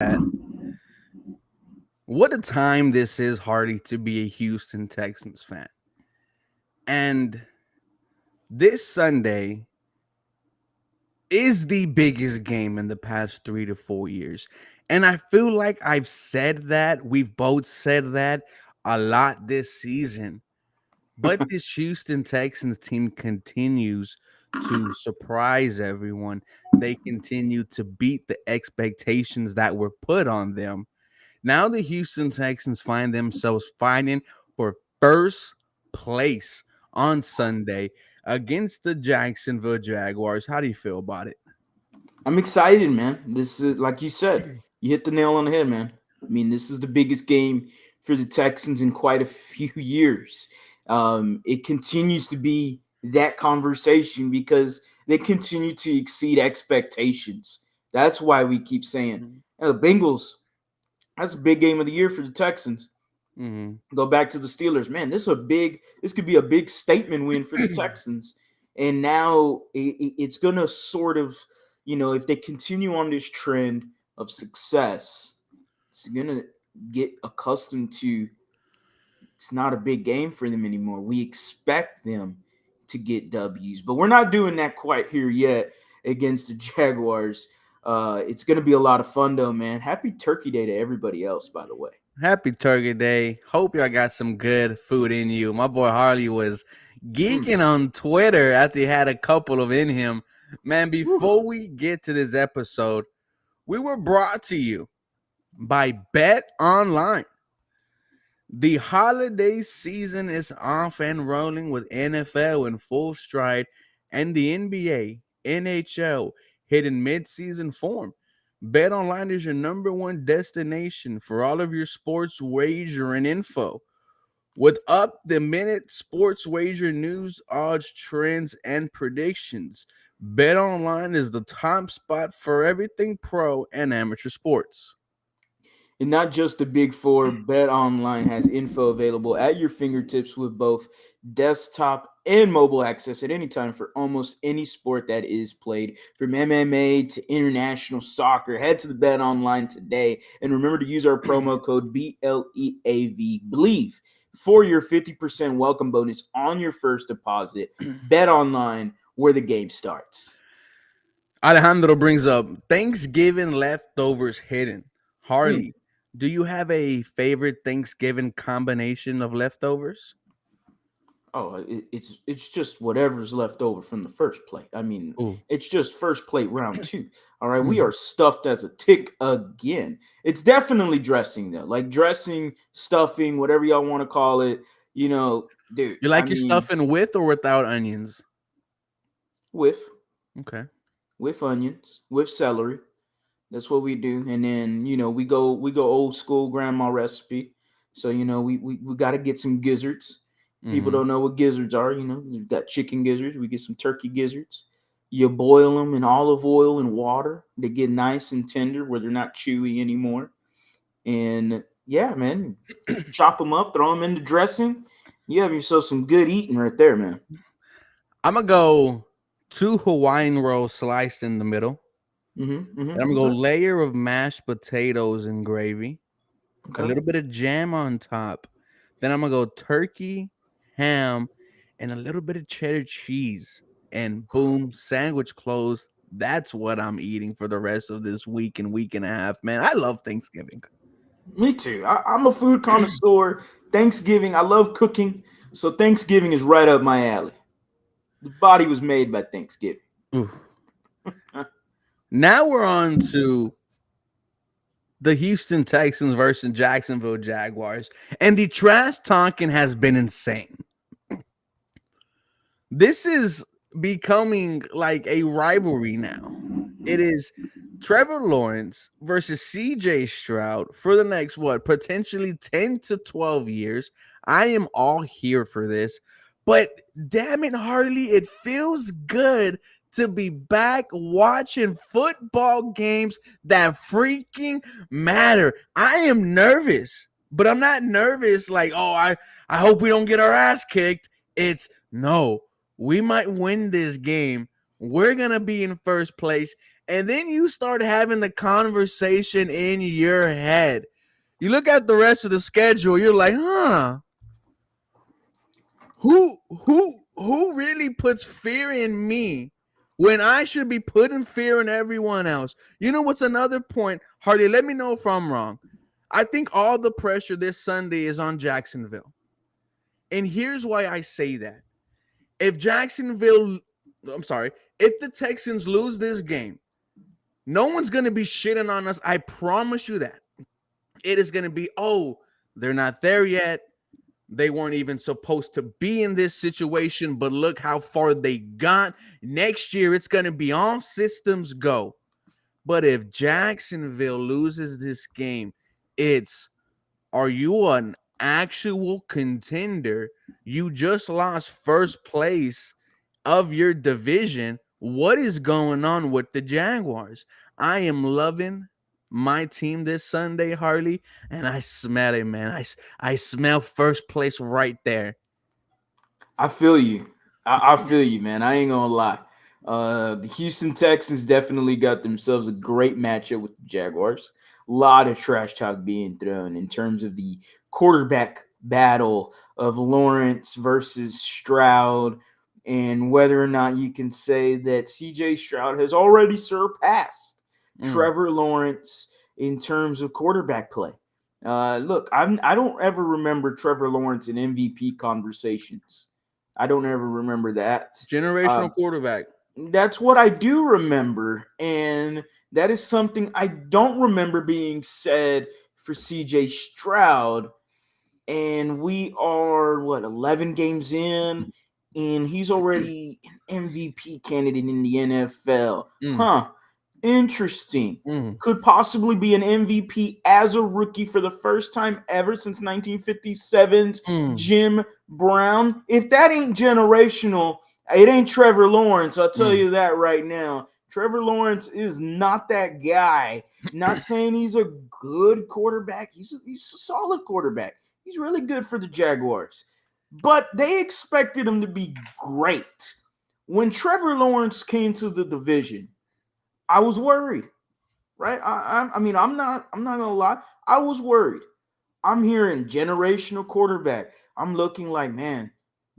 that. What a time this is, Hardy, to be a Houston Texans fan. And this Sunday is the biggest game in the past 3 to 4 years. And I feel like I've said that. We've both said that a lot this season. But this Houston Texans team continues to surprise everyone. They continue to beat the expectations that were put on them. Now the Houston Texans find themselves fighting for first place on Sunday against the Jacksonville Jaguars. How do you feel about it? I'm excited, man. This is like you said, you hit the nail on the head, man. I mean, this is the biggest game for the Texans in quite a few years. It continues to be that conversation because they continue to exceed expectations. That's why we keep saying, the Bengals, that's a big game of the year for the Texans. Mm-hmm. Go back to the Steelers, man. This could be a big statement win for the Texans. And now it's gonna sort of, if they continue on this trend of success, it's gonna get accustomed to. It's not a big game for them anymore. We expect them to get W's, but we're not doing that quite here yet against the Jaguars. It's gonna be a lot of fun though, man. Happy Turkey Day to everybody else, by the way. Happy Turkey Day. Hope y'all got some good food in you. My boy Harley was geeking on Twitter after he had a couple of in him. Man, before we get to this episode, we were brought to you by BetOnline. The holiday season is off and rolling with NFL in full stride and the NBA, NHL hitting mid-season form. BetOnline is your number one destination for all of your sports wagering info. With up-the-minute sports wager news, odds, trends, and predictions, BetOnline is the top spot for everything pro and amateur sports. And not just the big four, Bet Online has info available at your fingertips with both desktop and mobile access at any time for almost any sport that is played. From MMA to international soccer, head to the Bet Online today. And remember to use our promo code BLEAV, Believe, for your 50% welcome bonus on your first deposit. Bet Online, where the game starts. Alejandro brings up Thanksgiving leftovers hidden. Harley, do you have a favorite Thanksgiving combination of leftovers? Oh, it's just whatever's left over from the first plate. I mean, Ooh. it's just first plate round two. All right, we are stuffed as a tick again. It's definitely dressing though, like dressing, stuffing, whatever y'all want to call it. Dude. You I like your mean, stuffing with or without onions? with Okay. with onions, with celery. That's what we do, and then we go old school grandma recipe. So we got to get some gizzards. People Mm-hmm. don't know what gizzards are. You've got chicken gizzards. We get some turkey gizzards. You boil them in olive oil and water. They get nice and tender where they're not chewy anymore. And yeah, man, chop them up, throw them in the dressing. You have yourself some good eating right there, man. I'm gonna go two Hawaiian rolls sliced in the middle. Then I'm gonna go Okay, layer of mashed potatoes and gravy, a okay. little bit of jam on top. Then I'm gonna go turkey, ham, and a little bit of cheddar cheese. And boom, sandwich closed. That's what I'm eating for the rest of this week and week and a half, man. I love Thanksgiving. Me too. I'm a food connoisseur. Thanksgiving, I love cooking, so Thanksgiving is right up my alley. The body was made by Thanksgiving. Ooh. Now we're on to the Houston Texans versus Jacksonville Jaguars. And the trash talking has been insane. This is becoming like a rivalry now. It is Trevor Lawrence versus CJ Stroud for the next, what, potentially 10 to 12 years. I am all here for this. But damn it, Harley, it feels good to be back watching football games that freaking matter. I am nervous, but I'm not nervous like, oh, I hope we don't get our ass kicked. It's no, we might win this game. We're going to be in first place. And then you start having the conversation in your head. You look at the rest of the schedule, you're like, huh, who really puts fear in me when I should be putting fear in everyone else? You know what's another point? Hardy, let me know if I'm wrong. I think all the pressure this Sunday is on Jacksonville. And here's why I say that. If Jacksonville, I'm sorry, if the Texans lose this game, no one's going to be shitting on us. I promise you that. It is going to be, oh, they're not there yet. They weren't even supposed to be in this situation, but look how far they got. Next year, it's going to be all systems go. But if Jacksonville loses this game, it's, are you an actual contender? You just lost first place of your division. What is going on with the Jaguars? I am loving my team this Sunday, Harley, and I smell it, man. I smell first place right there. I feel you. I feel you, man. I ain't gonna lie. The Houston Texans definitely got themselves a great matchup with the Jaguars. A lot of trash talk being thrown in terms of the quarterback battle of Lawrence versus Stroud, and whether or not you can say that CJ Stroud has already surpassed Trevor Lawrence in terms of quarterback play. Look, I don't ever remember Trevor Lawrence in MVP conversations. I don't ever remember that. Generational quarterback. That's what I do remember. And that is something I don't remember being said for CJ Stroud. And we are, 11 games in, and he's already an MVP candidate in the NFL. Huh. Interesting. Could possibly be an MVP as a rookie for the first time ever since 1957's Jim Brown. If that ain't generational, it ain't Trevor Lawrence. I'll tell you that right now. Trevor Lawrence is not that guy. Not saying he's a good quarterback. He's a solid quarterback. He's really good for the Jaguars. But they expected him to be great. When Trevor Lawrence came to the division, I was worried, right? I mean, I'm not gonna lie. I was worried. I'm hearing generational quarterback. I'm looking like, man,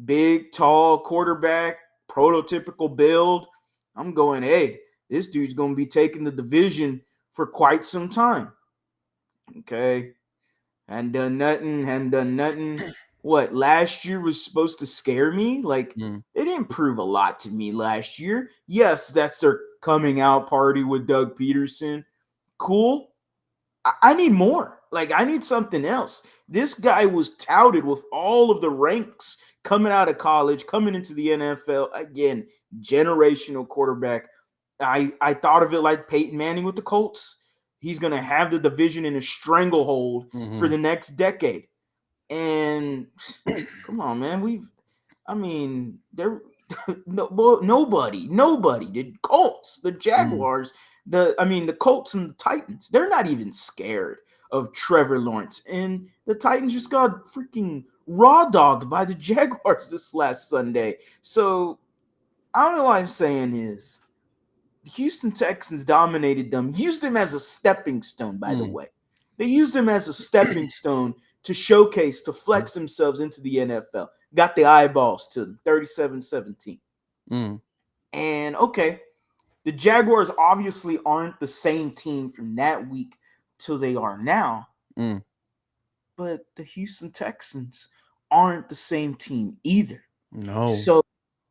big, tall quarterback, prototypical build. I'm going, hey, this dude's gonna be taking the division for quite some time. Okay, hadn't done nothing. What, last year was supposed to scare me? Like, they didn't prove a lot to me last year. Yes, that's their coming out party with Doug Peterson. Cool. I need more. Like, I need something else. This guy was touted with all of the ranks coming out of college, coming into the NFL. Again, generational quarterback. I thought of it like Peyton Manning with the Colts. He's going to have the division in a stranglehold for the next decade. And come on, man. Nobody. The Colts, the Jaguars, the Colts and the Titans, they're not even scared of Trevor Lawrence. And the Titans just got freaking raw dogged by the Jaguars this last Sunday. So I don't know what I'm saying is the Houston Texans dominated them, used them as a stepping stone, by the way. They used them as a stepping stone to showcase, to flex themselves into the NFL. Got the eyeballs to them, 37-17. And okay, the Jaguars obviously aren't the same team from that week till they are now. But the Houston Texans aren't the same team either. No. So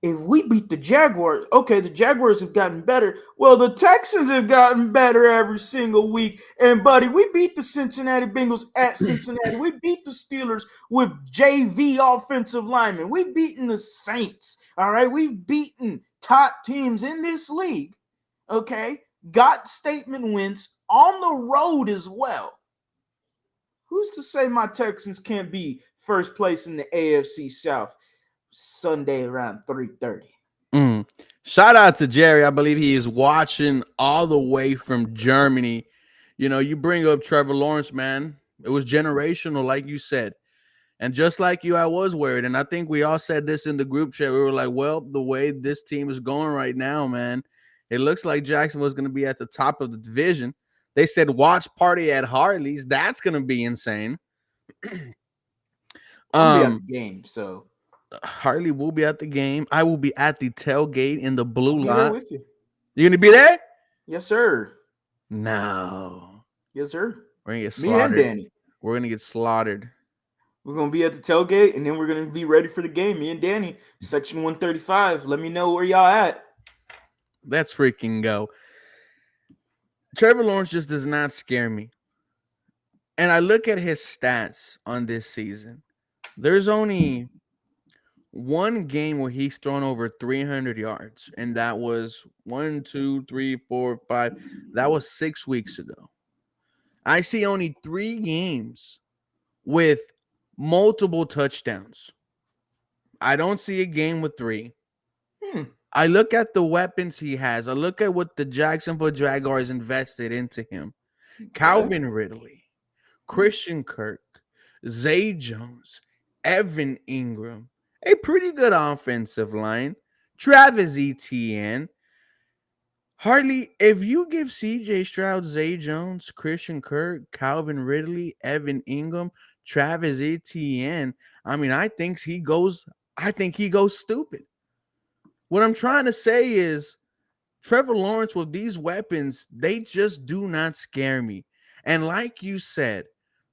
if we beat the Jaguars, okay, the Jaguars have gotten better. Well, the Texans have gotten better every single week. And, buddy, we beat the Cincinnati Bengals at Cincinnati. We beat the Steelers with JV offensive linemen. We've beaten the Saints, all right? We've beaten top teams in this league, okay? Got statement wins on the road as well. Who's to say my Texans can't be first place in the AFC South Sunday around 3:30? Shout out to Jerry. I believe he is watching all the way from Germany. You know, you bring up Trevor Lawrence, man. It was generational, like you said. And just like you, I was worried. And I think we all said this in the group chat. We were like, well, the way this team is going right now, man, It looks like Jacksonville's going to be at the top of the division. They said watch party at Harley's. That's going to be insane. I'm gonna be at the game, so Harley will be at the game. I will be at the tailgate in the blue I'll be there lot. with you. You going to be there? Yes, sir. No. Yes, sir. We're going to get Me and slaughtered. Danny. We're going to get slaughtered. We're gonna be at the tailgate, and then we're gonna be ready for the game. Me and Danny, section 135. Let me know where y'all at. Let's freaking go. Trevor Lawrence just does not scare me. And I look at his stats on this season. There's only one game where he's thrown over 300 yards, and that was 1, 2, 3, 4, 5. That was 6 weeks ago. I see only 3 games with multiple touchdowns. I don't see a game with 3. I look at the weapons he has. I look at what the Jacksonville Jaguars invested into him. Calvin Ridley, Christian Kirk, Zay Jones, Evan Ingram, a pretty good offensive line, Travis Etienne. Harley, if you give CJ Stroud, Zay Jones, Christian Kirk, Calvin Ridley, Evan Ingram, Travis Etienne, I think he goes stupid. What I'm trying to say is Trevor Lawrence with these weapons, they just do not scare me. And like you said,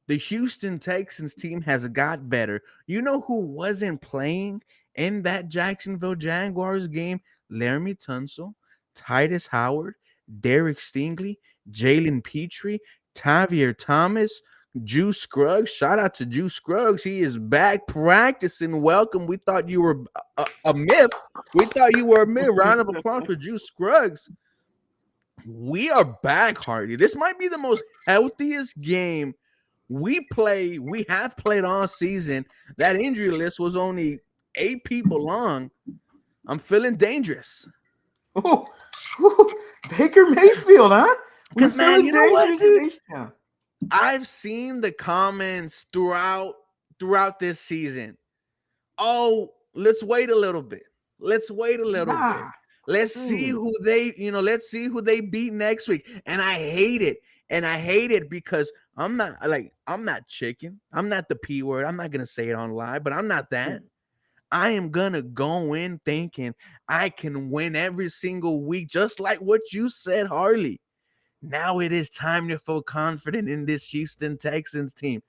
the Houston Texans team has got better. You know who wasn't playing in that Jacksonville Jaguars game? Laramie Tunsil, Titus Howard, Derek Stingley, Jalen Petrie, Tavier Thomas, Juice Scruggs. Shout out to Juice Scruggs. He is back practicing. Welcome. We thought you were a myth. We thought you were a myth. Round of applause for Juice Scruggs. We are back, Hardy. This might be the most healthiest game we have played all season. That injury list was only 8 people long. I'm feeling dangerous. Oh, Baker Mayfield, huh? Because, man, you know what, dude? H-Town. I've seen the comments throughout this season. Oh, let's wait a little bit. Let's wait a little bit. Let's see who they beat next week. And I hate it. And I hate it because I'm not chicken. I'm not the P word. I'm not going to say it on live, but I'm not that. I am going to go in thinking I can win every single week, just like what you said, Harley. Now it is time to feel confident in this Houston Texans team.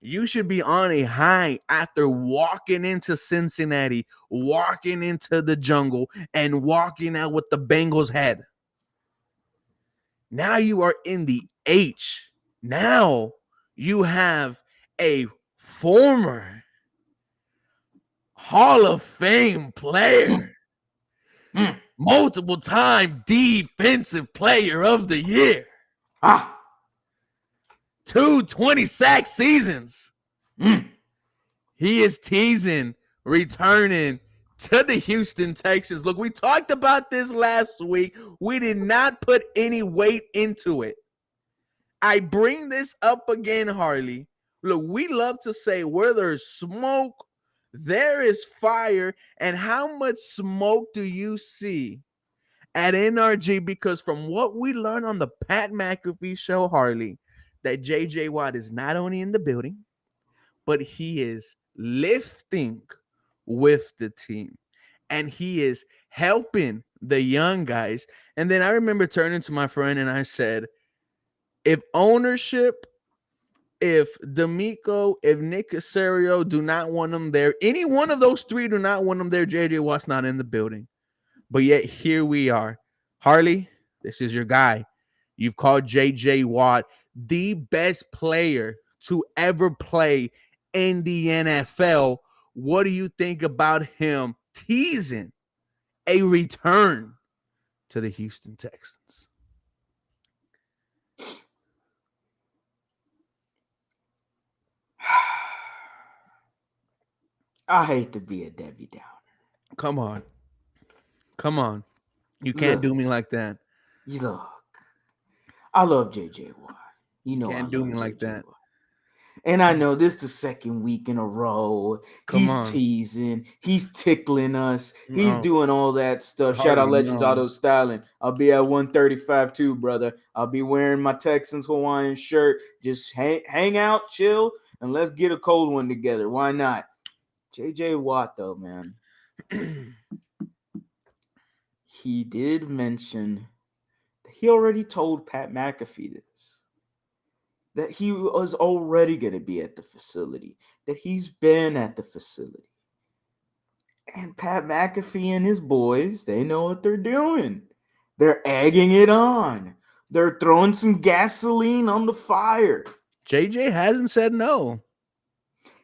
You should be on a high after walking into Cincinnati, walking into the jungle, and walking out with the Bengals head. Now you are in the H. Now you have a former Hall of Fame player, multiple time defensive player of the year. 2 20-sack seasons. He is teasing, returning to the Houston Texans. Look, we talked about this last week. We did not put any weight into it. I bring this up again, Harley. Look, we love to say where there's smoke, there is fire. And how much smoke do you see at NRG? Because from what we learned on the Pat McAfee show, Harley, that J.J. Watt is not only in the building, but he is lifting with the team. And he is helping the young guys. And then I remember turning to my friend and I said, if ownership, if D'Amico, if Nick Caserio do not want him there, any one of those 3 do not want him there, J.J. Watt's not in the building. But yet here we are. Harley, this is your guy. You've called J.J. Watt the best player to ever play in the NFL. What do you think about him teasing a return to the Houston Texans? I hate to be a Debbie Downer. Come on. You can't do me like that. Look, I love J.J. Watt. You know, can't do me like that. And I know this the second week in a row. Come He's on. teasing. He's tickling us. He's No, doing all that stuff. Shout out Harley, Legends no. Auto Styling. I'll be at 135 too, brother. I'll be wearing my Texans Hawaiian shirt. Just hang out, chill, and let's get a cold one together. Why not? JJ Watt, though, man. He did mention that he already told Pat McAfee this, that he was already going to be at the facility, that he's been at the facility. And Pat McAfee and his boys, they know what they're doing. They're egging it on. They're throwing some gasoline on the fire. JJ hasn't said no.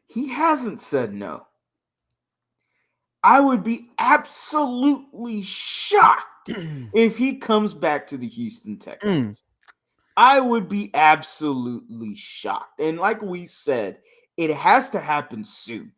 He hasn't said no. I would be absolutely shocked if he comes back to the Houston Texans. I would be absolutely shocked. And like we said, it has to happen soon.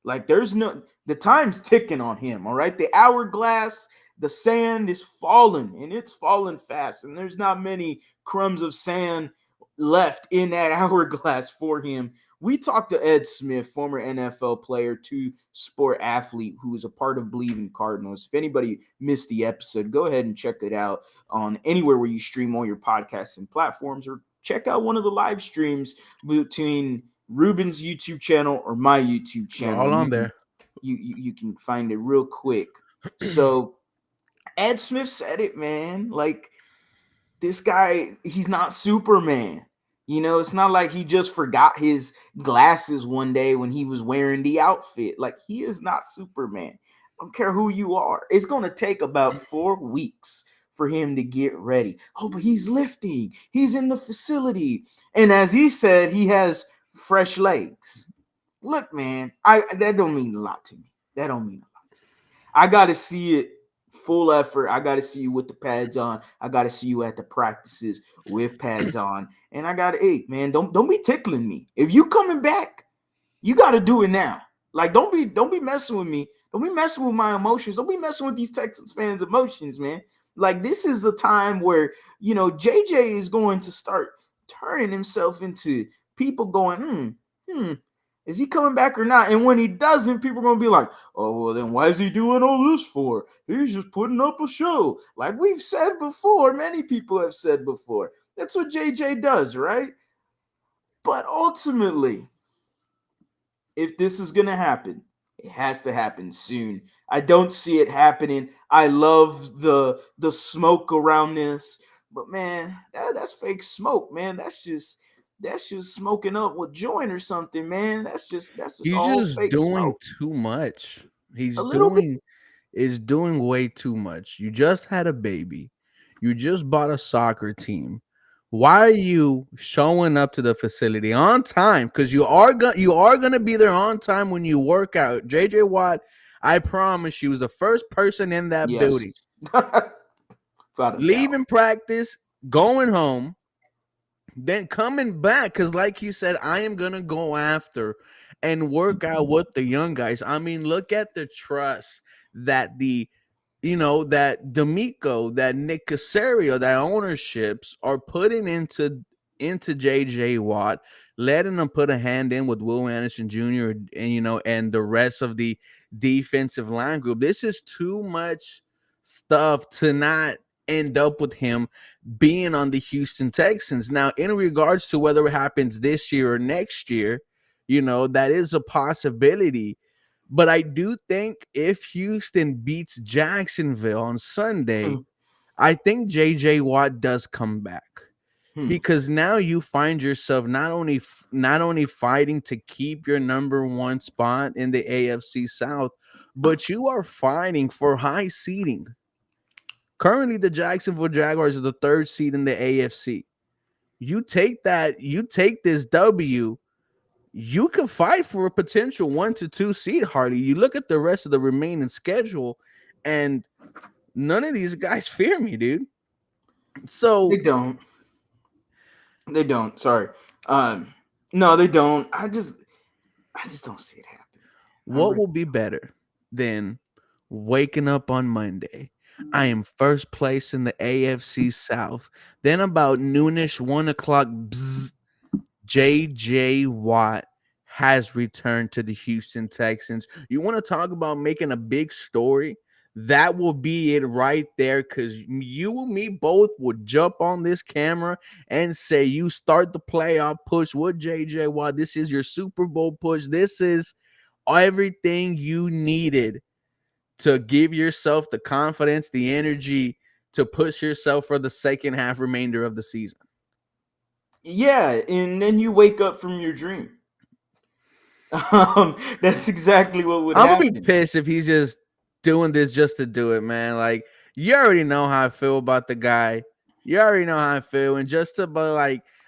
Like the time's ticking on him, all right? The hourglass, the sand is falling, and it's falling fast. And there's not many crumbs of sand left in that hourglass for him. We talked to Ed Smith, former NFL player, two-sport athlete who is a part of Believe Cardinals. If anybody missed the episode, go ahead and check it out on anywhere where you stream all your podcasts and platforms, or check out one of the live streams between Ruben's YouTube channel or my YouTube We're channel, all and on there. you can find it real quick. So Ed Smith said it, man. Like, this guy, he's not Superman. You know, it's not like he just forgot his glasses one day when he was wearing the outfit. Like, he is not Superman. I don't care who you are. It's going to take about 4 weeks for him to get ready. Oh, but he's lifting. He's in the facility. And as he said, he has fresh legs. Look, man, that don't mean a lot to me. That don't mean a lot to me. I got to see it full effort. I got to see you with the pads on. I got to see you at the practices with pads on. And I got to, hey, man, don't be tickling me. If you coming back, you got to do it now. Like, don't be messing with me. Don't be messing with my emotions. Don't be messing with these Texans fans' emotions, man. Like, this is a time where, JJ is going to start turning himself into people going, is he coming back or not? And when he doesn't, people are going to be like, oh, well, then why is he doing all this for? He's just putting up a show. Like we've said before, many people have said before. That's what JJ does, right? But ultimately, if this is going to happen, it has to happen soon. I don't see it happening. I love the smoke around this, but man, that's fake smoke, man. That's just smoking up with joint or something, man. That's just He's all just fake doing smoke. too much. A He's little bit, doing is doing way too much. You just had a baby. You just bought a soccer team. Why are you showing up to the facility on time? Because you are gonna be there on time when you work out. JJ Watt, I promise you, was the first person in that yes, building. without a doubt. Leaving practice, going home, then coming back, because like he said, I am gonna go after and work out with the young guys. I mean, look at the trust that that D'Amico, that Nick Casario, that ownerships are putting into JJ Watt, letting them put a hand in with Will Anderson Jr. and the rest of the defensive line group. This is too much stuff to not end up with him being on the Houston Texans. Now, in regards to whether it happens this year or next year, that is a possibility. But I do think if Houston beats Jacksonville on Sunday, I think JJ Watt does come back, Hmm. because now you find yourself not only fighting to keep your number one spot in the AFC South, but you are fighting for high seeding. Currently, the Jacksonville Jaguars are the third seed in the AFC. You take this W, you can fight for a potential 1-2 seed, Hardy. You look at the rest of the remaining schedule, and none of these guys fear me, dude. They So don't. They don't. Sorry. No, they don't. I just don't see it happening. I what really will be better than waking up on Monday? I am first place in the AFC South. Then about noonish, 1 o'clock, bzz, JJ Watt has returned to the Houston Texans. You want to talk about making a big story? That will be it right there, because you and me both would jump on this camera and say you start the playoff push with JJ Watt. This is your Super Bowl push. This is everything you needed to give yourself the confidence, the energy to push yourself for the second half remainder of the season. Yeah, and then you wake up from your dream. That's exactly what would I'm gonna be happen. pissed if he's just doing this just to do it, man. Like, you already know how I feel about the guy. You already know how I feel, and just to but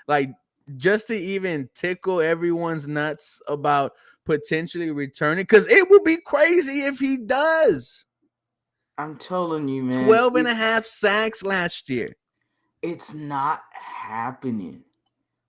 like just to even tickle everyone's nuts about potentially returning, because it would be crazy if he does. I'm telling you, man, 12 and a half sacks last year. it's not happening.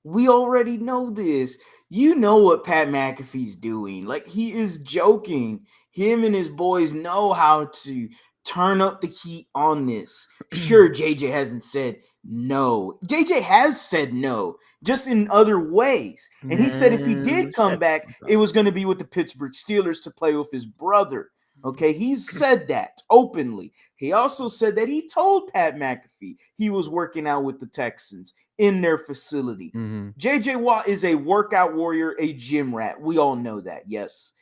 We already know this. You know what Pat McAfee's doing. Like, he is joking. Him and his boys know how to turn up the heat on this. Sure, JJ hasn't said no. JJ has said no, just in other ways. And he said if he Man, did come shut back, the it was going to be with the Pittsburgh Steelers to play with his brother. Okay, he's said that openly. He also said that he told Pat McAfee he was working out with the Texans in their facility. Mm-hmm. JJ Watt is a workout warrior, a gym rat. We all know that, yes.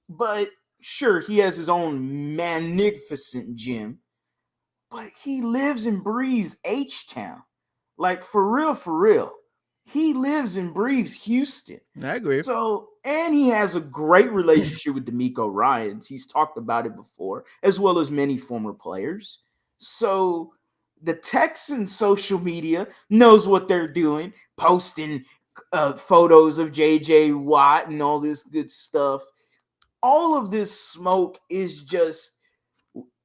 But sure, he has his own magnificent gym, but he lives and breathes H-Town. Like, for real, for real. He lives and breathes Houston. I agree. So, and he has a great relationship with D'Amico Ryans. He's talked about it before, as well as many former players. So, the Texans social media knows what they're doing, posting photos of JJ Watt and all this good stuff. All of this smoke is just,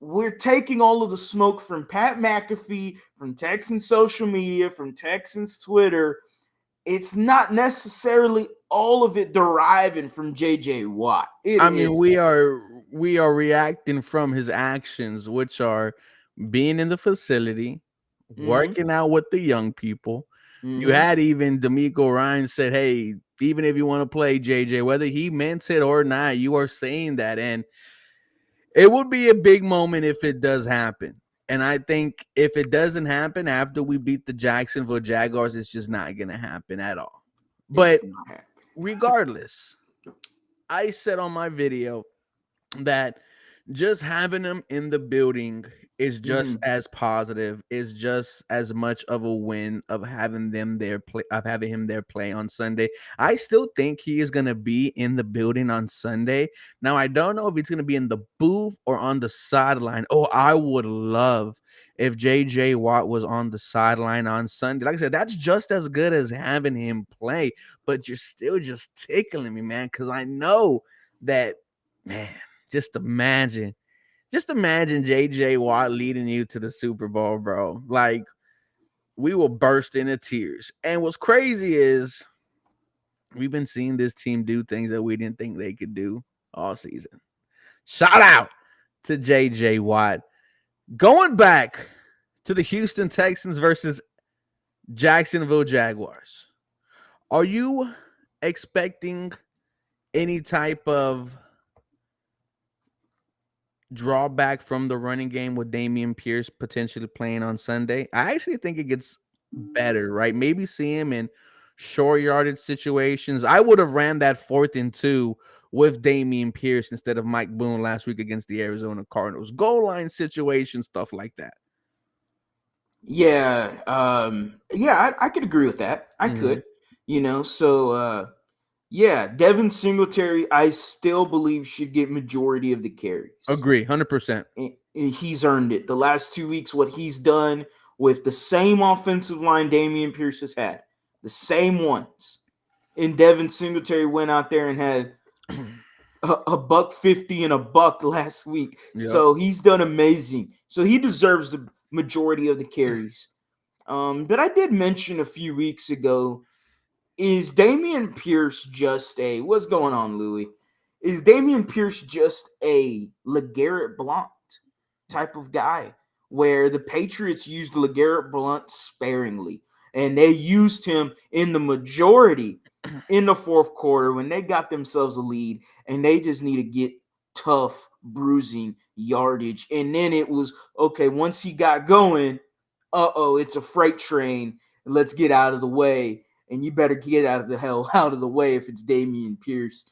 we're taking all of the smoke from Pat McAfee, from Texans social media, from Texans Twitter. It's not necessarily all of it deriving from JJ Watt. It I mean, is. we are reacting from his actions, which are being in the facility, Mm-hmm. working out with the young people. You Mm-hmm. had even D'Amico Ryan said, "Hey, even if you want to play JJ, whether he meant it or not, you are saying that." And it would be a big moment if it does happen. And I think if it doesn't happen after we beat the Jacksonville Jaguars, it's just not going to happen at all. But It's not happening. regardless, I said on my video that just having them in the building is just Mm-hmm. as positive, is just as much of a win of having them there play, of having him there play on Sunday. I still think he is going to be in the building on Sunday. Now, I don't know if he's going to be in the booth or on the sideline. Oh, I would love if JJ Watt was on the sideline on Sunday. Like I said, that's just as good as having him play, but you're still just tickling me, man, because I know that, man, just imagine JJ Watt leading you to the Super Bowl, bro. Like, we will burst into tears. And what's crazy is we've been seeing this team do things that we didn't think they could do all season. Shout out to JJ Watt. Going back to the Houston Texans versus Jacksonville Jaguars. Are you expecting any type of drawback from the running game with Damian Pierce potentially playing on Sunday? I actually think it gets better, right? Maybe see him in short yardage situations. I would have ran that 4th and 2 with Damian Pierce instead of Mike Boone last week against the Arizona Cardinals. Goal line situation, stuff like that. Yeah. Yeah, I could agree with that. I Mm-hmm. could. So yeah, Devin Singletary, I still believe should get majority of the carries. Agree, 100%. And he's earned it. The last 2 weeks, what he's done with the same offensive line Damian Pierce has had, the same ones. And Devin Singletary went out there and had a buck 50 and a buck last week. Yep. So he's done amazing. So he deserves the majority of the carries. But I did mention a few weeks ago, is Damian Pierce just what's going on, Louis? Is Damian Pierce just a LeGarrette Blount type of guy, where the Patriots used LeGarrette Blount sparingly and they used him in the majority in the fourth quarter when they got themselves a lead and they just need to get tough, bruising yardage. And then it was okay, once he got going, it's a freight train. Let's get out of the way. And you better get out of the hell out of the way if it's Damian Pierce.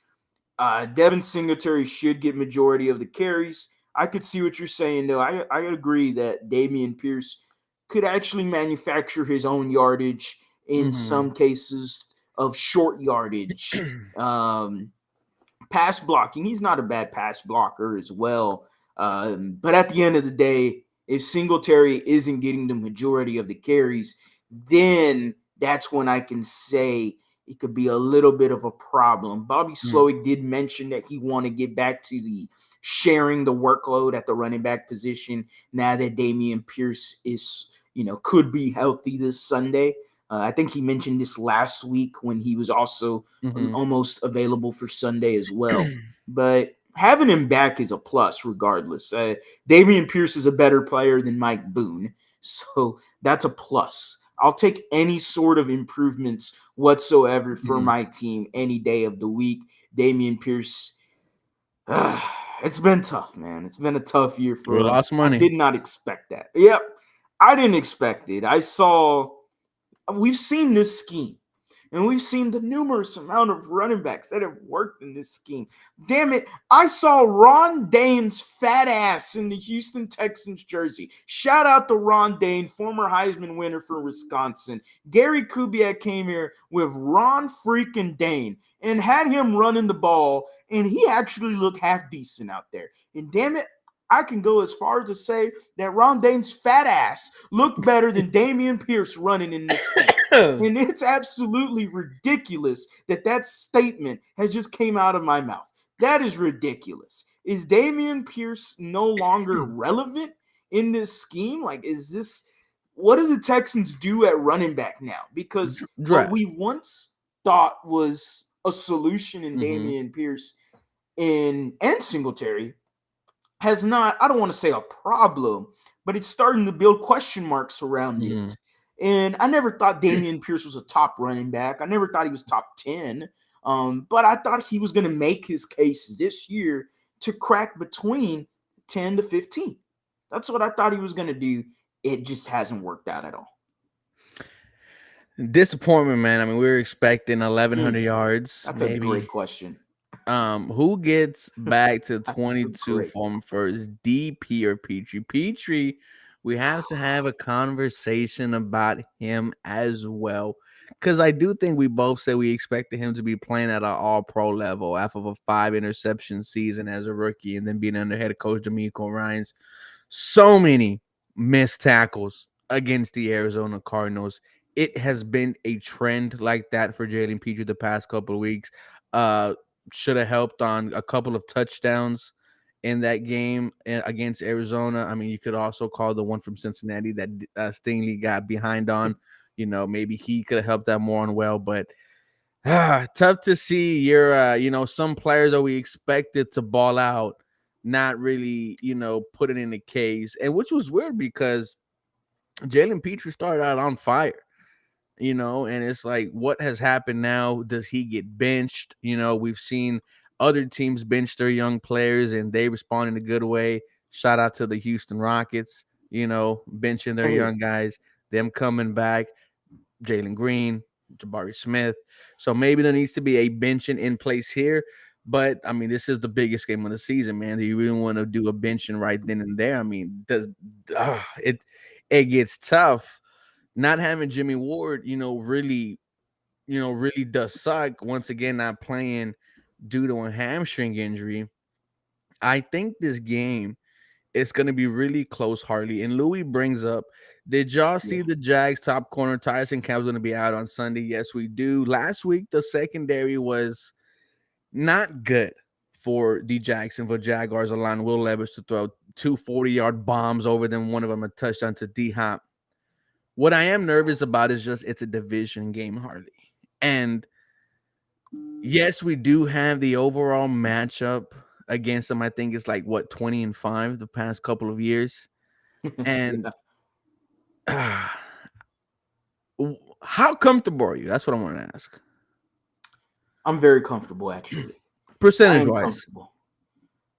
Devin Singletary should get majority of the carries. I could see what you're saying, though. I agree that Damian Pierce could actually manufacture his own yardage in Mm-hmm. some cases of short yardage. Pass blocking, he's not a bad pass blocker as well. But at the end of the day, if Singletary isn't getting the majority of the carries, then that's when I can say it could be a little bit of a problem. Bobby Slowick did mention that he want to get back to the sharing the workload at the running back position now that Damian Pierce is, could be healthy this Sunday. I think he mentioned this last week when he was also Mm-hmm. almost available for Sunday as well. But having him back is a plus regardless. Damian Pierce is a better player than Mike Boone, so that's a plus. I'll take any sort of improvements whatsoever for Mm-hmm. my team any day of the week. Damian Pierce, it's been tough, man. It's been a tough year We for him. lost I money. did not expect that. Yep, I didn't expect it. We've seen this scheme. And we've seen the numerous amount of running backs that have worked in this scheme. Damn it, I saw Ron Dane's fat ass in the Houston Texans jersey. Shout out to Ron Dane, former Heisman winner for Wisconsin. Gary Kubiak came here with Ron freaking Dane and had him running the ball, and he actually looked half decent out there. And damn it, I can go as far as to say that Ron Dane's fat ass looked better than Damian Pierce running in this scheme. And it's absolutely ridiculous that that statement has just came out of my mouth. That is ridiculous. Is Damian Pierce no longer relevant in this scheme? Like, what do the Texans do at running back now? Because what Draft. we once thought was a solution in Mm-hmm. Damian Pierce and Singletary has not, I don't want to say a problem, but it's starting to build question marks around it. Mm-hmm. And I never thought Damian Pierce was a top running back. I never thought he was top 10. But I thought he was going to make his case this year to crack between 10 to 15. That's what I thought he was going to do. It just hasn't worked out at all. Disappointment, man. I mean, we were expecting 1,100 Mm, yards, that's a great maybe. question. Who gets back to That's a 22 great from first, DP or Petrie? Petrie, we have to have a conversation about him as well. Because I do think we both said we expected him to be playing at an all pro level after a 5 interception season as a rookie and then being under head coach D'Amico Ryans. So many missed tackles against the Arizona Cardinals. It has been a trend like that for Jalen Petrie the past couple of weeks. Uh, should have helped on a couple of touchdowns in that game against Arizona. I mean, you could also call the one from Cincinnati that Stingley got behind on. Maybe he could have helped that more on well, but tough to see some players that we expected to ball out, not really, put it in the case. And which was weird because Jalen Petrie started out on fire. And it's like, what has happened now? Does he get benched? We've seen other teams bench their young players and they respond in a good way. Shout out to the Houston Rockets, benching their Hey, young guys, them coming back, Jalen Green, Jabari Smith. So maybe there needs to be a benching in place here. But I mean, this is the biggest game of the season, man. Do you really want to do a benching right then and there? I mean, it gets tough not having Jimmy Ward, really does suck. Once again, not playing due to a hamstring injury. I think this game is going to be really close, Harley. And Louis brings up, did y'all yeah. see the Jags top corner Tyson Campbell's going to be out on Sunday? Yes, we do. Last week, the secondary was not good for the Jacksonville Jaguars, allowing Will Levis to throw two 40-yard bombs over them, one of them a touchdown to D-Hop. What I am nervous about is just it's a division game, Harley. And yes, we do have the overall matchup against them. I think it's like 20-5 the past couple of years. And Yeah. how comfortable are you? That's what I want to ask. I'm very comfortable, actually. I Percentage am wise. comfortable.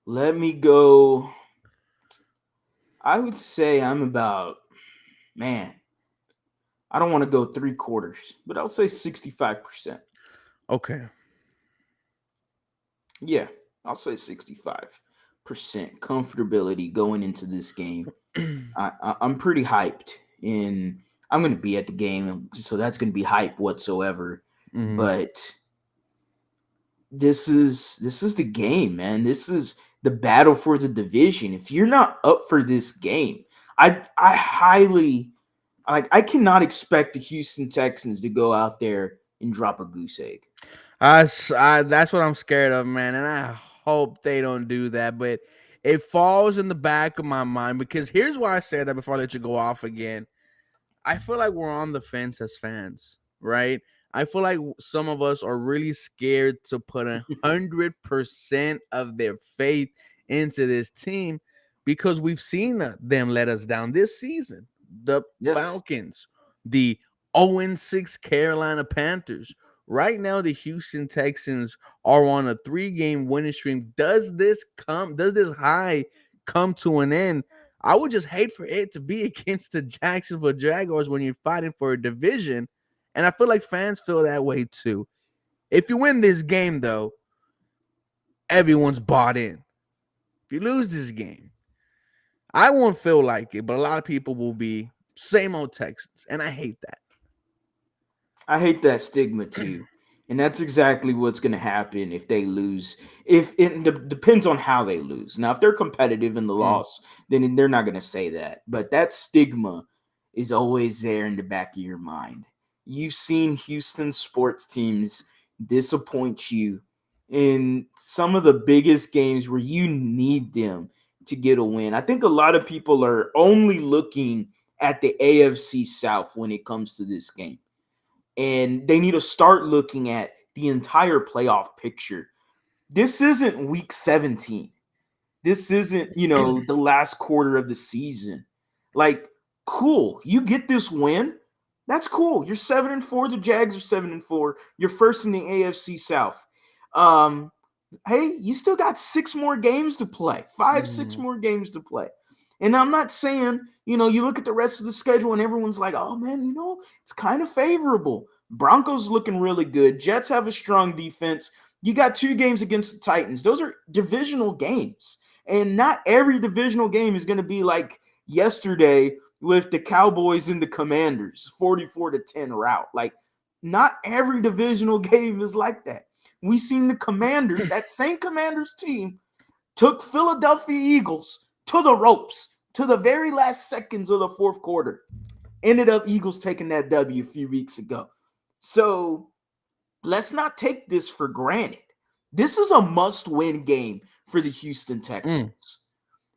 Let me go. I would say I'm about, man, I don't want to go 3/4, but I'll say 65%. Okay. Yeah, I'll say 65% comfortability going into this game. I'm pretty hyped, and I'm going to be at the game, so that's going to be hype whatsoever. Hmm. But this is the game, man. This is the battle for the division. If you're not up for this game, I highly I cannot expect the Houston Texans to go out there and drop a goose egg. That's what I'm scared of, man, and I hope they don't do that. But it falls in the back of my mind because here's why I said that before I let you go off again. I feel like we're on the fence as fans, right? I feel like some of us are really scared to put 100% of their faith into this team because we've seen them let us down this season. The Yes. Falcons, the 0-6 Carolina Panthers. Right now, the Houston Texans are on a 3-game winning streak. Does this high come to an end? I would just hate for it to be against the Jacksonville Jaguars when you're fighting for a division. And I feel like fans feel that way too. If you win this game, though, everyone's bought in. If you lose this game, I won't feel like it, but a lot of people will be same old Texans. And I hate that. I hate that stigma too. And that's exactly what's going to happen if they lose. If it depends on how they lose. Now, if they're competitive in the Mm. loss, then they're not going to say that. But that stigma is always there in the back of your mind. You've seen Houston sports teams disappoint you in some of the biggest games where you need them to get a win. I think a lot of people are only looking at the AFC South when it comes to this game, and they need to start looking at the entire playoff picture. This isn't week 17. This isn't, the last quarter of the season. Like, cool. You get this win. That's cool. You're 7-4. The Jags are 7-4. You're first in the AFC South. Um, hey, you still got 6 more games to play. 5, 6 Mhm. more games to play. And I'm not saying, you look at the rest of the schedule and everyone's like, oh man, it's kind of favorable. Broncos looking really good. Jets have a strong defense. You got 2 games against the Titans. Those are divisional games. And not every divisional game is going to be like yesterday with the Cowboys and the Commanders, 44-10 route. Like, not every divisional game is like that. We seen the Commanders, that same Commanders team, took Philadelphia Eagles to the ropes to the very last seconds of the fourth quarter. Ended up Eagles taking that W a few weeks ago. So let's not take this for granted. This is a must-win game for the Houston Mm. Texans.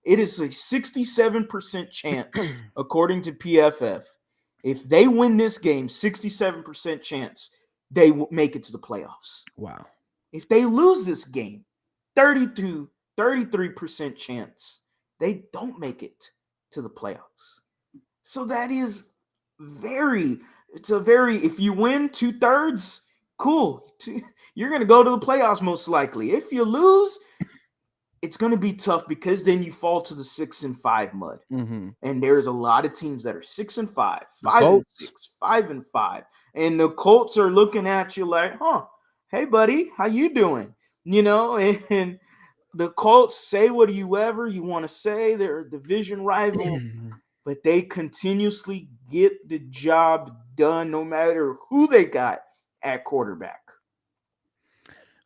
It is a 67% chance, according to PFF. If they win this game, 67% chance they make it to the playoffs. Wow. If they lose this game, 32, 33% chance they don't make it to the playoffs. So that is if you win 2/3, cool. You're going to go to the playoffs most likely. If you lose, it's going to be tough because then you fall to the 6-5 mud. Mm-hmm. And there's a lot of teams that are 6-5, The five and Colts. six, 5-5, and the Colts are looking at you like, "Huh, hey buddy, how you doing?" And the Colts, say what you ever you want to say. They're a division rival, but they continuously get the job done no matter who they got at quarterback.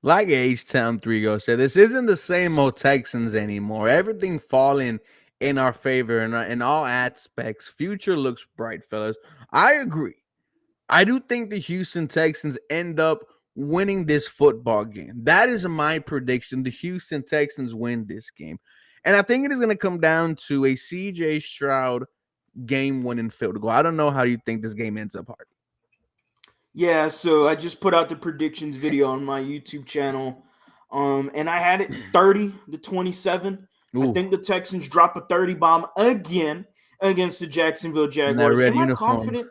Like H Town 3 Go said, this isn't the same old Texans anymore. Everything falling in our favor in all aspects. Future looks bright, fellas. I agree. I do think the Houston Texans end up winning this football game. That is my prediction. The Houston Texans win this game. And I think it is going to come down to a CJ Stroud game winning field goal. I don't know how you think this game ends up, Hardy. Yeah, so I just put out the predictions video on my YouTube channel. And I had it 30-27. I Ooh, think the Texans drop a 30 bomb again against the Jacksonville in that Jaguars. red Am I uniform. confident?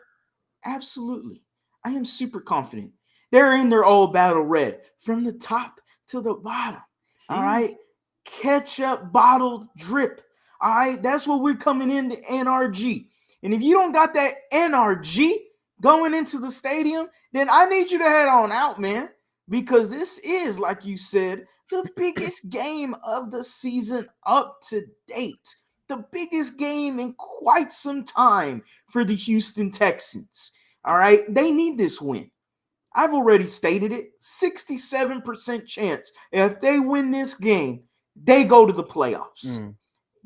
Absolutely. I am super confident. They're in their old battle red from the top to the bottom. All right. Jeez. Ketchup bottle drip. All right. That's what we're coming into NRG. And if you don't got that NRG going into the stadium, then I need you to head on out, man. Because this is, like you said, the biggest game of the season up to date. The biggest game in quite some time for the Houston Texans. All right. They need this win. I've already stated it. 67% chance if they win this game, they go to the playoffs.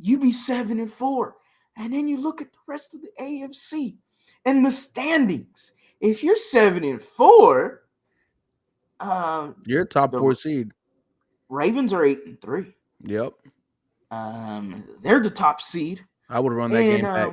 You be 7-4. And then you look at the rest of the AFC and the standings. If you're 7-4, You're a top the 4 seed. Ravens are 8-3. Yep. They're the top seed. I would run that game back.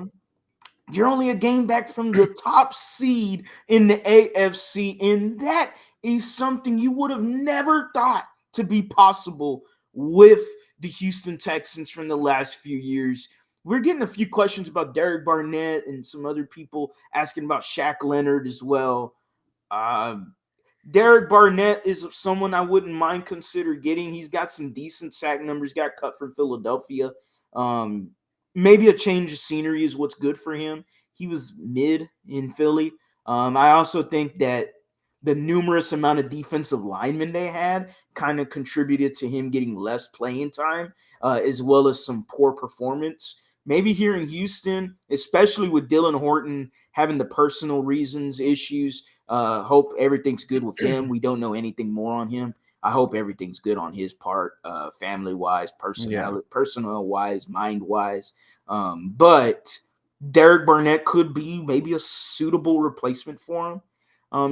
You're only a game back from the top seed in the AFC, and that is something you would have never thought to be possible with the Houston Texans from the last few years. We're getting a few questions about Derek Barnett and some other people asking about Shaq Leonard as well. Derek Barnett is someone I wouldn't mind consider getting. He's got some decent sack numbers, got cut from Philadelphia. Maybe a change of scenery is what's good for him. He was mid in Philly. I also think that the numerous amount of defensive linemen they had kind of contributed to him getting less playing time, as well as some poor performance. Maybe here in Houston, especially with Dylan Horton having the personal reasons, issues, hope everything's good with him. We don't know anything more on him. I hope everything's good on his part, family-wise, personal-wise, mind-wise. But Derek Barnett could be maybe a suitable replacement for him.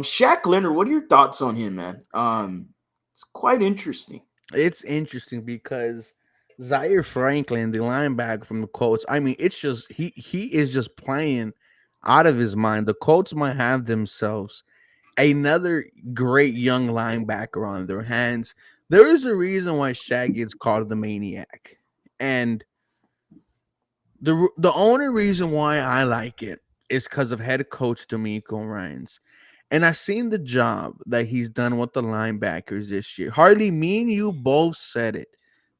Shaq Leonard, what are your thoughts on him, man? It's quite interesting. It's interesting because Zaire Franklin, the linebacker from the Colts, I mean, it's just he is just playing out of his mind. The Colts might have themselves another great young linebacker on their hands. There is a reason why Shaq gets called the maniac. And the only reason why I like it is because of head coach D'Amico Ryans. And I've seen the job that he's done with the linebackers this year. Hardly me and you both said it.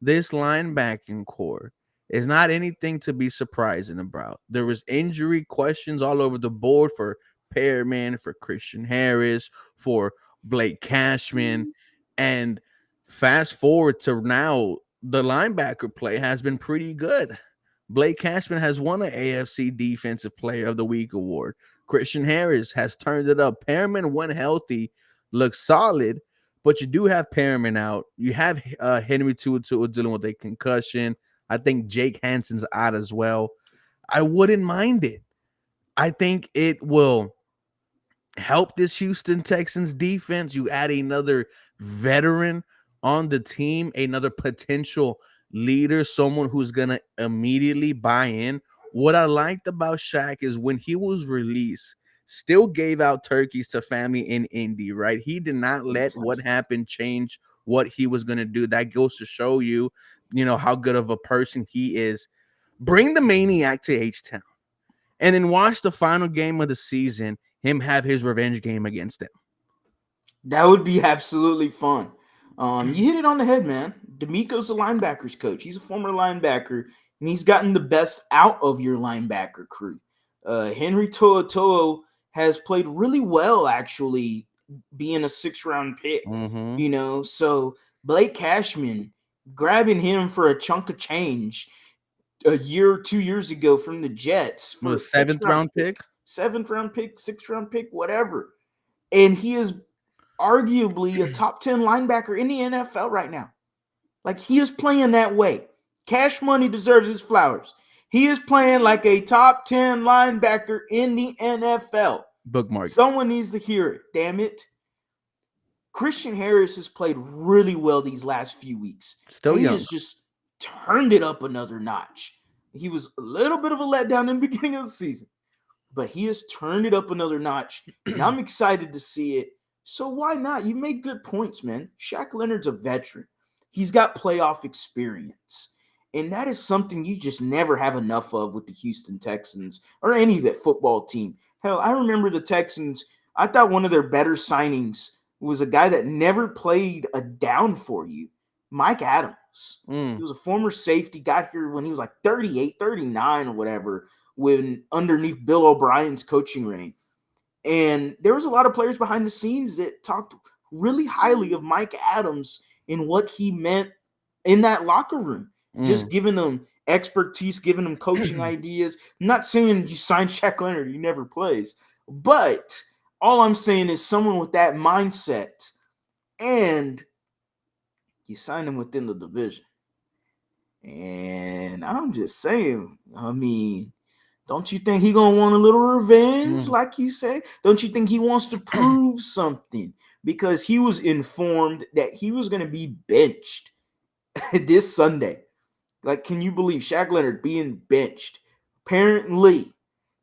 This linebacking core is not anything to be surprising about. There was injury questions all over the board for Pearman, for Christian Harris, for Blake Cashman. And fast forward to now, the linebacker play has been pretty good. Blake Cashman has won an AFC Defensive Player of the Week award. Christian Harris has turned it up. Pearman, when healthy, looks solid, but you do have Pearman out. You have Henry To'oTo'o dealing with a concussion. I think Jake Hansen's out as well. I wouldn't mind it. I think it will help this Houston Texans defense. You add another veteran on the team, another potential leader, someone who's going to immediately buy in. What I liked about Shaq is when he was released, still gave out turkeys to family in Indy, right? He did not let what happened change what he was going to do. That goes to show you, how good of a person he is. Bring the maniac to H-Town and then watch the final game of the season, him have his revenge game against them. That would be absolutely fun. You hit it on the head, man. D'Amico's a linebackers coach. He's a former linebacker, and he's gotten the best out of your linebacker crew. Henry To'oTo'o has played really well, actually, being a 6th-round pick. So Blake Cashman, grabbing him for a chunk of change a year or 2 years ago from the Jets for a 7th-round pick, 7th-round pick, 6th-round pick, whatever. And he is arguably a top 10 linebacker in the NFL right now. Like, he is playing that way. Cash Money deserves his flowers. He is playing like a top 10 linebacker in the NFL. Bookmark. Someone needs to hear it. Damn it. Christian Harris has played really well these last few weeks. Still young. He has just turned it up another notch. He was a little bit of a letdown in the beginning of the season, but he has turned it up another notch, and I'm excited to see it. So why not? You make good points, man. Shaq Leonard's a veteran. He's got playoff experience, and that is something you just never have enough of with the Houston Texans or any of that football team. Hell, I remember the Texans. I thought one of their better signings was a guy that never played a down for you, Mike Adams. He Mm. was a former safety, got here when he was like 38, 39 or whatever, when underneath Bill O'Brien's coaching reign. And there was a lot of players behind the scenes that talked really highly of Mike Adams and what he meant in that locker room. Just Mm. giving them expertise, giving them coaching ideas. I'm not saying you sign Shaq Leonard, he never plays. But all I'm saying is someone with that mindset, and you sign him within the division. And I'm just saying, I mean, don't you think he gonna want a little revenge, Mm. like you say? Don't you think he wants to prove something? Because he was informed that he was gonna be benched this Sunday. Like, can you believe Shaq Leonard being benched? Apparently,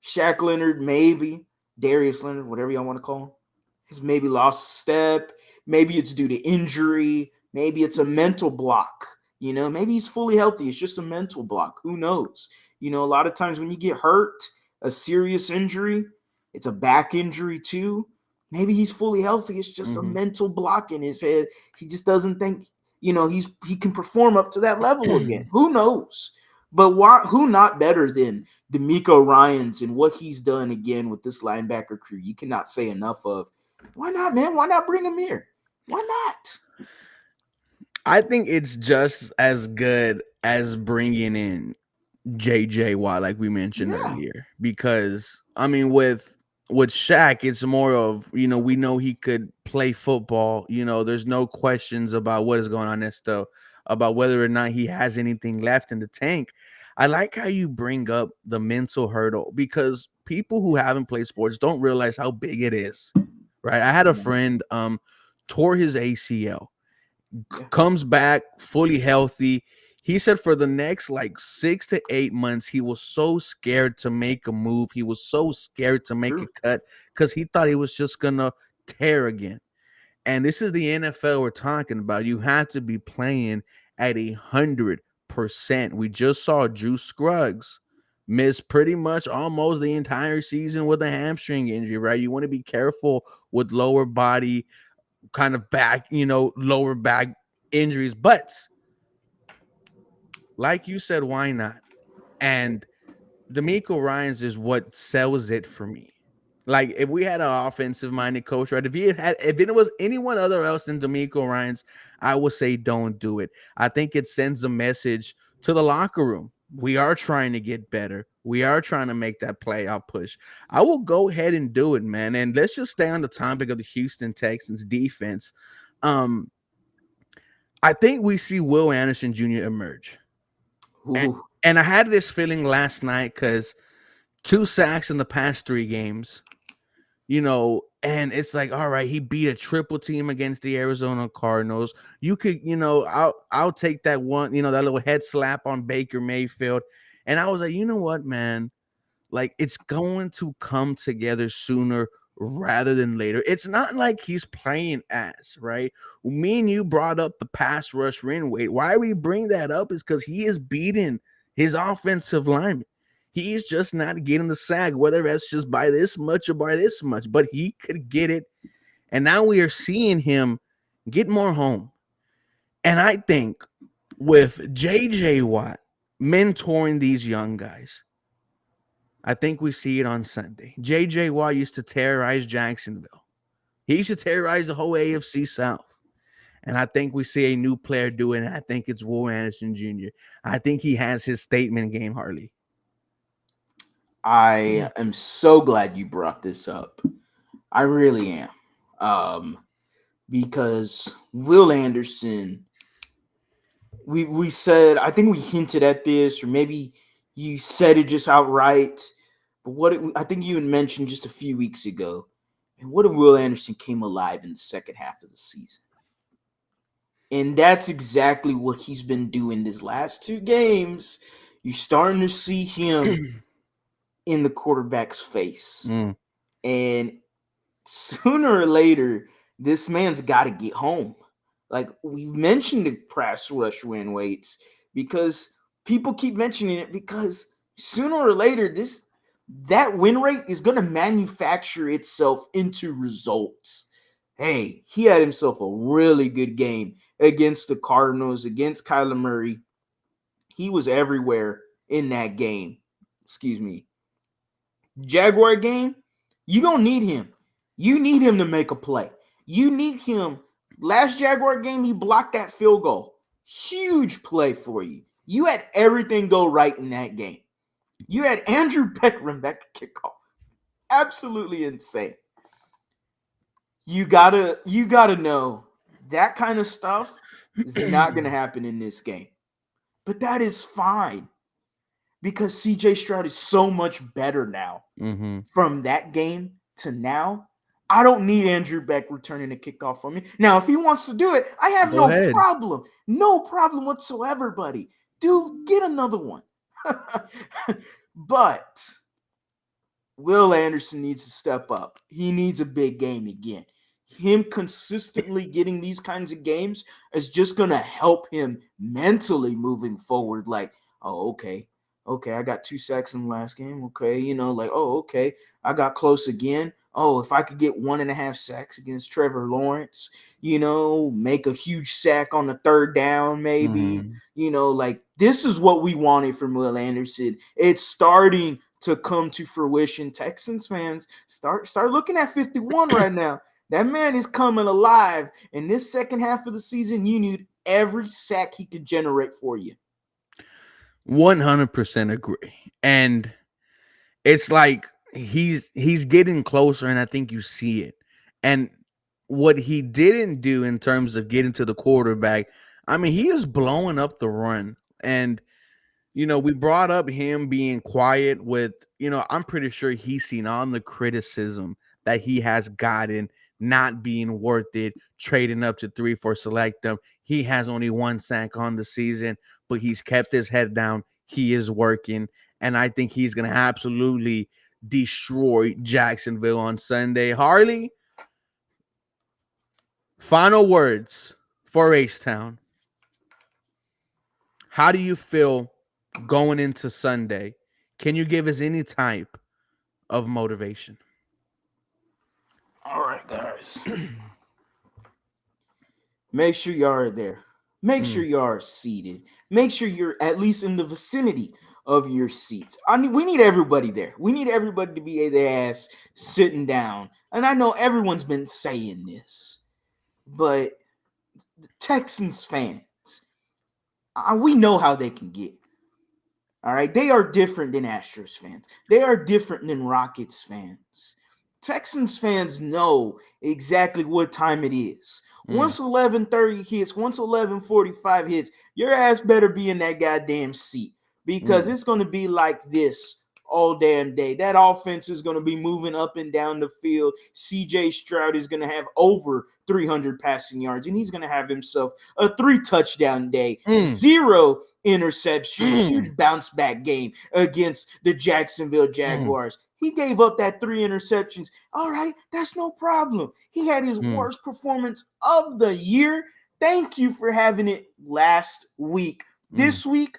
Shaq Leonard, maybe Darius Leonard, whatever y'all want to call him, has maybe lost a step. Maybe it's due to injury. Maybe it's a mental block. Maybe he's fully healthy. It's just a mental block. Who knows? A lot of times when you get hurt, a serious injury, it's a back injury too. Maybe he's fully healthy. It's just a mental block in his head. He just doesn't think, he can perform up to that level again. Who knows? But who not better than D'Amico Ryans and what he's done again with this linebacker crew? You cannot say enough of. Why not, man? Why not bring him here? Why not? I think it's just as good as bringing in JJ Watt, like we mentioned Yeah, earlier, because I mean, with Shaq, it's more of we know he could play football. There's no questions about what is going on there still, about whether or not he has anything left in the tank. I like how you bring up the mental hurdle because people who haven't played sports don't realize how big it is. Right? I had a yeah, friend tore his ACL, yeah. comes back fully healthy. He said for the next like 6 to 8 months, he was so scared to make a move. He was so scared to make a True. cut because he thought he was just gonna tear again. And this is the NFL we're talking about. You have to be playing at 100%. We just saw Drew Scruggs miss pretty much almost the entire season with a hamstring injury, right? You want to be careful with lower body kind of back, lower back injuries. But like you said, why not? And D'Amico Ryans is what sells it for me. Like if we had an offensive minded coach, right? If it was anyone other else than D'Amico Ryans, I would say don't do it. I think it sends a message to the locker room. We are trying to get better. We are trying to make that playoff push. I will go ahead and do it, man. And let's just stay on the topic of the Houston Texans defense. Um, I think we see Will Anderson Jr. emerge. And, Ooh, and I had this feeling last night because 2 sacks in the past 3 games, and it's like, all right, he beat a triple team against the Arizona Cardinals. You could, I'll take that one, that little head slap on Baker Mayfield. And I was like, you know what, man? Like it's going to come together sooner rather than later. It's not like he's playing ass, right? Me and you brought up the pass rush win weight. Why we bring that up is because he is beating his offensive lineman. He's just not getting the sack, whether that's just by this much or by this much, but he could get it. And now we are seeing him get more home. And I think with JJ Watt mentoring these young guys, I think we see it on Sunday. JJ Watt used to terrorize Jacksonville. He used to terrorize the whole AFC South. And I think we see a new player do it. And I think it's Will Anderson Jr. I think he has his statement game, Harley. I am so glad you brought this up. I really am. Because Will Anderson, we said, I think we hinted at this, or maybe you said it just outright. But I think you had mentioned just a few weeks ago, and what if Will Anderson came alive in the second half of the season? And that's exactly what he's been doing these last 2 games. You're starting to see him in the quarterback's face. Mm. And sooner or later, this man's got to get home. Like we mentioned the pass rush win weights because people keep mentioning it because sooner or later that win rate is going to manufacture itself into results. hey, he had himself a really good game against the Cardinals, against Kyler Murray. He was everywhere in that game. Excuse me. Jaguar game, you gonna need him. You need him to make a play. You need him. Last Jaguar game, he blocked that field goal. Huge play for you. You had everything go right in that game. You had Andrew Beck run back a kickoff. Absolutely insane. You gotta know that kind of stuff is not gonna happen in this game. But that is fine because CJ Stroud is so much better now. Mm-hmm. From that game to now, I don't need Andrew Beck returning a kickoff for me. Now, if he wants to do it, I have Go no ahead. problem. No problem whatsoever, buddy. Dude, get another one. But Will Anderson needs to step up. He needs a big game again. Him consistently getting these kinds of games is just going to help him mentally moving forward. Like, oh, okay. Okay, I got 2 sacks in the last game. Okay, like, oh, okay, I got close again. Oh, if I could get 1.5 sacks against Trevor Lawrence, make a huge sack on the third down, maybe, Mm-hmm. Like this is what we wanted from Will Anderson. It's starting to come to fruition. Texans fans, start looking at 51 right now. That man is coming alive. In this second half of the season, you need every sack he can generate for you. 100% agree. And it's like he's getting closer, and I think you see it. And what he didn't do in terms of getting to the quarterback, I mean, he is blowing up the run. And we brought up him being quiet with, I'm pretty sure he's seen all the criticism that he has gotten, not being worth it, trading up to 3 for select them. He has only 1 sack on the season, but he's kept his head down. He is working. And I think he's going to absolutely destroy Jacksonville on Sunday. Harley, final words for H-Town. How do you feel going into Sunday? Can you give us any type of motivation? All right, guys. Make sure you are there. Make sure you are seated. Make sure you're at least in the vicinity of your seats. We need everybody there. We need everybody to be their ass sitting down. And I know everyone's been saying this, but Texans fans, we know how they can get. All right, they are different than Astros fans. They are different than Rockets fans. Texans fans know exactly what time it is. Once 11:30 hits, once 11:45 hits, your ass better be in that goddamn seat because it's going to be like this all damn day. That offense is going to be moving up and down the field. CJ Stroud is going to have over 300 passing yards, and he's going to have himself a 3-touchdown day, 0 interceptions, huge bounce back game against the Jacksonville Jaguars. He gave up that 3 interceptions. All right, that's no problem. He had his worst performance of the year. Thank you for having it last week. This week,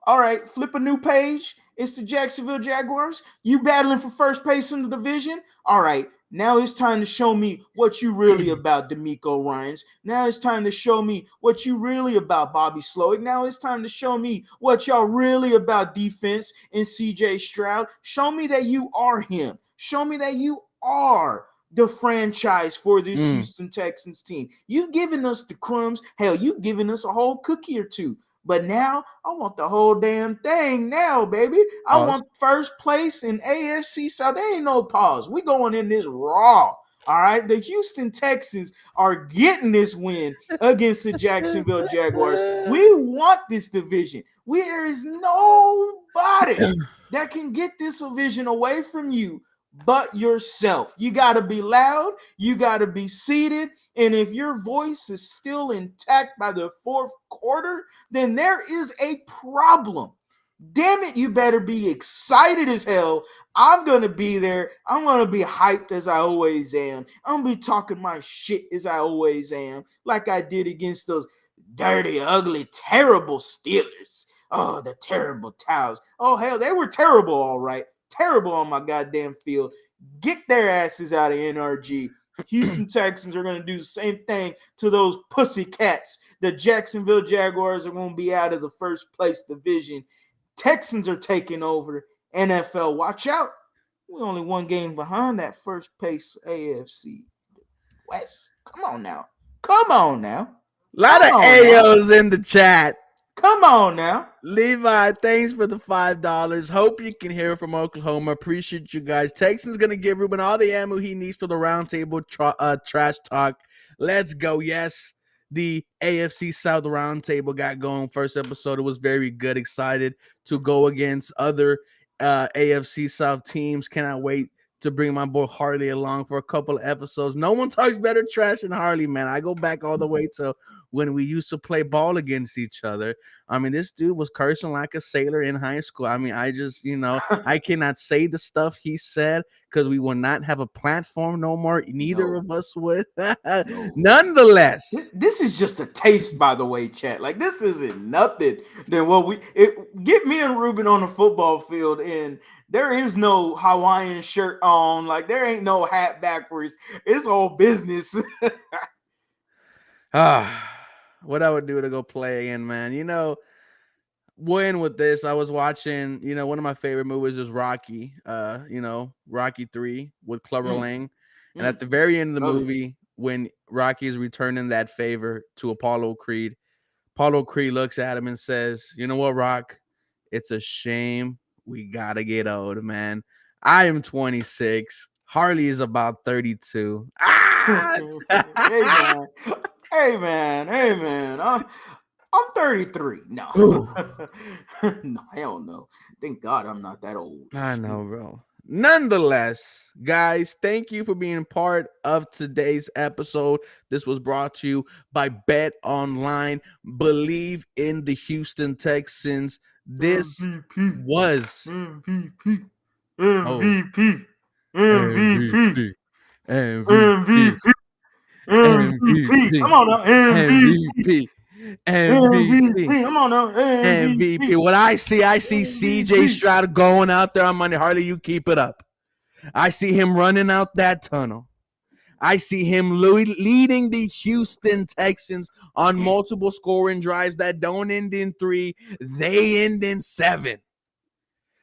all right, flip a new page. It's the Jacksonville Jaguars. You battling for first place in the division. All right, now it's time to show me what you really about, D'Amico Ryans. Now it's time to show me what you really about, Bobby Slowick. Now it's time to show me what y'all really about, defense and CJ Stroud. Show me that you are him. Show me that you are the franchise for this Houston Texans team. You've given us the crumbs. Hell, you've given us a whole cookie or two. But now I want the whole damn thing now, baby. I want first place in AFC South. There ain't no pause. We going in this raw. All right. The Houston Texans are getting this win against the Jacksonville Jaguars. We want this division. There is nobody that can get this division away from you but yourself. You got to be loud. You got to be seated. And if your voice is still intact by the fourth quarter, then there is a problem. Damn it, you better be excited as hell. I'm going to be there. I'm going to be hyped as I always am. I'm going to be talking my shit as I always am, like I did against those dirty, ugly, terrible Steelers. Oh, the terrible Towels. Oh, hell, they were terrible, all right. Terrible on my goddamn field. Get their asses out of NRG. Houston Texans are going to do the same thing to those pussy cats. The Jacksonville Jaguars are going to be out of the first place division. Texans are taking over. NFL, watch out. We're only one game behind that first place AFC West. Come on now. Come on now. A lot of AOs in the chat. Come on now. Levi, thanks for the $5. Hope you can hear from Oklahoma. Appreciate you guys. Texans going to give Ruben all the ammo he needs for the roundtable trash talk. Let's go. Yes, the AFC South roundtable got going. First episode, it was very good. Excited to go against other AFC South teams. Cannot wait to bring my boy Harley along for a couple of episodes. No one talks better trash than Harley, man. I go back all the way to when we used to play ball against each other. I mean, this dude was cursing like a sailor in high school. I mean, I just, I cannot say the stuff he said because we will not have a platform no more. Neither of us would. Nonetheless. This is just a taste, by the way, chat. Like, this isn't nothing than what get me and Ruben on the football field, and there is no Hawaiian shirt on. Like, there ain't no hat backwards. It's all business. What I would do to go play again, man. When with this, I was watching, one of my favorite movies is Rocky, Rocky 3 with Clubber Lang. And at the very end of the movie, when Rocky is returning that favor to Apollo Creed looks at him and says, "You know what, Rock? It's a shame we got to get old, man. I am 26. Harley is about 32. Hey, man. I'm 33. No. No, hell no. Thank God I'm not that old. I know, bro. Nonetheless, guys, thank you for being part of today's episode. This was brought to you by BetOnline. Believe in the Houston Texans. This was MVP. Come on now. MVP. Come on now. MVP. What I see CJ Stroud going out there on Monday. Harley, you keep it up. I see him running out that tunnel. I see him leading the Houston Texans on multiple scoring drives that don't end in 3. They end in 7.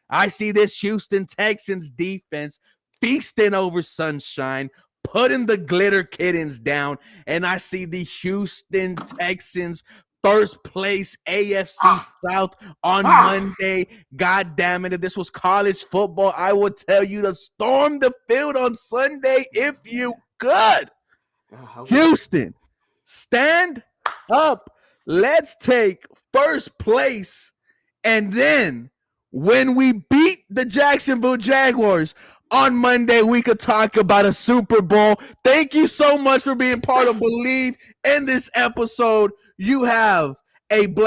I see this Houston Texans defense feasting over sunshine, putting the glitter kittens down, and I see the Houston Texans first place AFC South on Monday. God damn it. If this was college football, I would tell you to storm the field on Sunday if you could. Houston, stand up. Let's take first place. And then when we beat the Jacksonville Jaguars on Monday, we could talk about a Super Bowl. Thank you so much for being part of Believe in this episode. You have a blessed